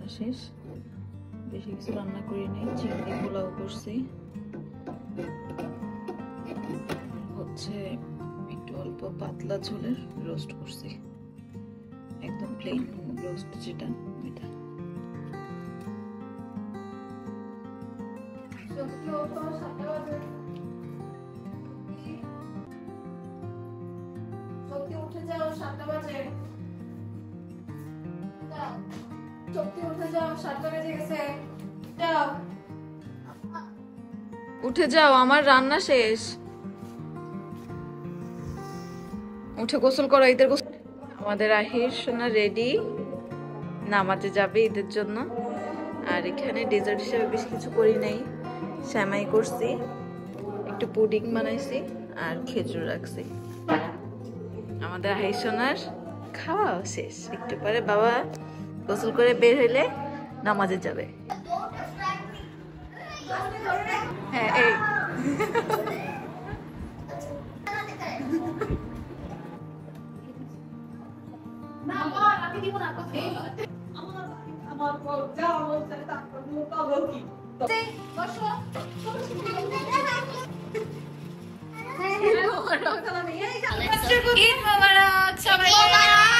রান্না শেষ, বেশি কিছু রান্না করি নাই, চিংড়ি পোলাও করছি, হচ্ছে একটু অল্প পাতলা ঝোলের রোস্ট করছি, একদম প্লেন রোস্ট যেটা ওইটা। উঠে যাও 7টা বাজে, উঠে যাও 7টা বেজে গেছে, যাও উঠে যাও, আমার রান্না শেষ, উঠে গোসল করো, ঈদের গোসল। আমাদের আহির সোনা রেডি, নামাজে যাবে ঈদের জন্য। আর এখানে ডেজার্ট হিসেবে বেশি কিছু করি নাই, সেমাই করছি, একটু পুডিং বানাইছি আর খেজুর রাখছি। আমাদের আহির সোনার খাওয়া শেষ, একটু পরে বাবা গোসল করে বের হইলে নামাজে যাবে। হ্যাঁ এই ঈদ মোবারক সবাইকে।